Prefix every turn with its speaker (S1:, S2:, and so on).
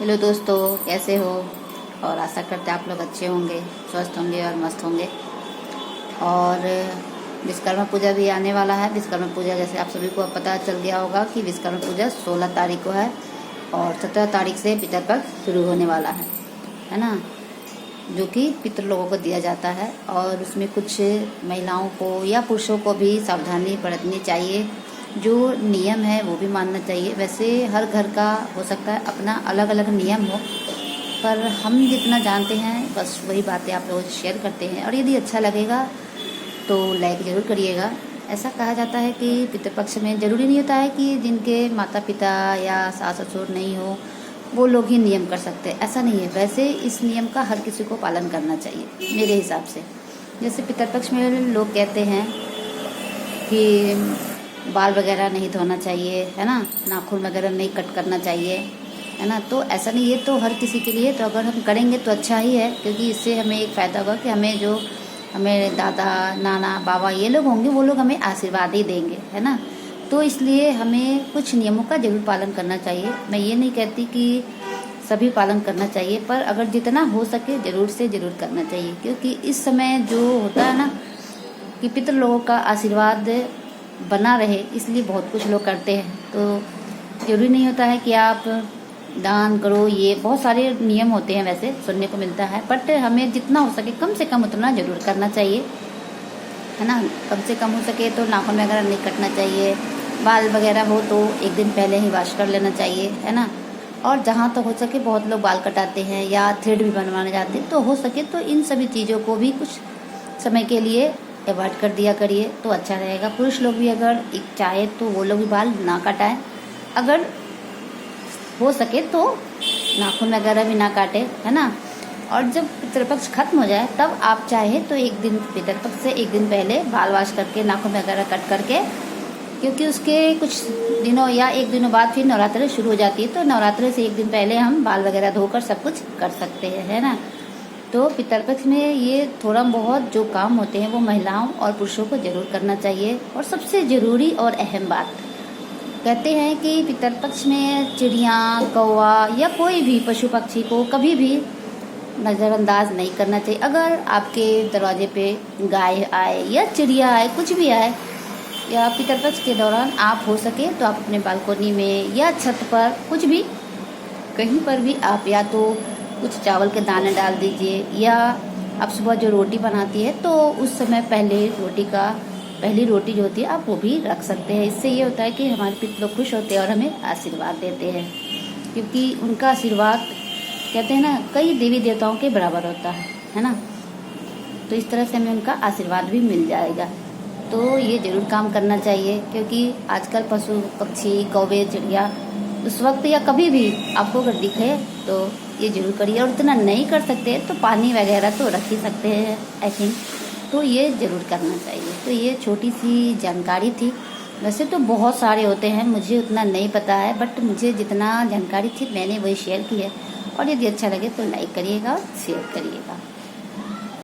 S1: Hello दोस्तों, कैसे हो? और आशा करते हैं आप लोग अच्छे होंगे, स्वस्थ होंगे और मस्त होंगे। और विश्वकर्मा पूजा भी आने वाला है। विश्वकर्मा पूजा जैसे आप सभी को पता चल गया होगा कि विश्वकर्मा पूजा 16 तारीख को है और 17 तारीख से पितृपक्ष शुरू होने वाला है ना, जो कि पितृ लोगों को दिया जाता है। और उसमें कुछ महिलाओं को या पुरुषों को भी सावधानी बरतनी चाहिए, जो नियम है वो भी मानना चाहिए। वैसे हर घर का हो सकता है अपना अलग अलग नियम हो, पर हम जितना जानते हैं बस वही बातें आप लोगों से शेयर करते हैं। और यदि अच्छा लगेगा तो लाइक ज़रूर करिएगा। ऐसा कहा जाता है कि पितृपक्ष में ज़रूरी नहीं होता है कि जिनके माता पिता या सास ससुर नहीं हो वो लोग ही नियम कर सकते, ऐसा नहीं है। वैसे इस नियम का हर किसी को पालन करना चाहिए मेरे हिसाब से। जैसे पितृपक्ष में लोग कहते हैं कि बाल वगैरह नहीं धोना चाहिए, है ना, नाखून वगैरह नहीं कट करना चाहिए, है ना। तो ऐसा नहीं, ये तो हर किसी के लिए, तो अगर हम करेंगे तो अच्छा ही है, क्योंकि इससे हमें एक फ़ायदा होगा कि हमें दादा नाना बाबा ये लोग होंगे, वो लोग हमें आशीर्वाद ही देंगे, है ना। तो इसलिए हमें कुछ नियमों का जरूर पालन करना चाहिए। मैं ये नहीं कहती कि सभी पालन करना चाहिए, पर अगर जितना हो सके ज़रूर से ज़रूर करना चाहिए, क्योंकि इस समय जो होता है ना कि पितृ लोगों का आशीर्वाद बना रहे, इसलिए बहुत कुछ लोग करते हैं। तो जरूरी नहीं होता है कि आप दान करो, ये बहुत सारे नियम होते हैं वैसे सुनने को मिलता है, बट हमें जितना हो सके कम से कम उतना जरूर करना चाहिए, है ना। कम से कम हो सके तो नाखून वगैरह नहीं कटना चाहिए, बाल वगैरह हो तो एक दिन पहले ही वॉश कर लेना चाहिए, है ना। और जहाँ तक हो सके, बहुत लोग बाल कटाते हैं या थ्रेड भी बनवाने जाते हैं, तो हो सके तो इन सभी चीज़ों को भी कुछ समय के लिए अवॉइड कर दिया करिए तो अच्छा रहेगा। पुरुष लोग भी अगर चाहे तो वो लोग भी बाल ना कटाएं, अगर हो सके तो नाखून वगैरह भी ना काटे, है ना। और जब पितृपक्ष खत्म हो जाए तब आप चाहे तो एक दिन पितृपक्ष से एक दिन पहले बाल वॉश करके नाखून वगैरह कट करके, क्योंकि उसके कुछ दिनों या एक दिनों बाद फिर नवरात्रि शुरू हो जाती है, तो नवरात्रि से एक दिन पहले हम बाल वगैरह धोकर सब कुछ कर सकते हैं, है ना। तो पितृपक्ष में ये थोड़ा बहुत जो काम होते हैं वो महिलाओं और पुरुषों को जरूर करना चाहिए। और सबसे ज़रूरी और अहम बात, कहते हैं कि पितृपक्ष में चिड़िया कौवा या कोई भी पशु पक्षी को कभी भी नज़रअंदाज नहीं करना चाहिए। अगर आपके दरवाजे पे गाय आए या चिड़िया आए, कुछ भी आए, या पितृपक्ष के दौरान आप हो सके तो आप अपने बालकोनी में या छत पर कुछ भी कहीं पर भी आप या तो कुछ चावल के दाने डाल दीजिए, या आप सुबह जो रोटी बनाती है तो उस समय पहली रोटी जो होती है आप वो भी रख सकते हैं। इससे ये होता है कि हमारे पितृ लोग खुश होते हैं और हमें आशीर्वाद देते हैं, क्योंकि उनका आशीर्वाद कहते हैं ना कई देवी देवताओं के बराबर होता है ना। तो इस तरह से हमें उनका आशीर्वाद भी मिल जाएगा। तो ये ज़रूर काम करना चाहिए, क्योंकि आजकल पशु पक्षी कौवे चिड़िया उस वक्त या कभी भी आपको अगर दिखे तो ये जरूर करिए। और उतना नहीं कर सकते तो पानी वगैरह तो रख ही सकते हैं आई थिंक, तो ये ज़रूर करना चाहिए। तो ये छोटी सी जानकारी थी, वैसे तो बहुत सारे होते हैं, मुझे उतना नहीं पता है, बट मुझे जितना जानकारी थी मैंने वही शेयर की है। और यदि अच्छा लगे तो लाइक करिएगा, शेयर करिएगा।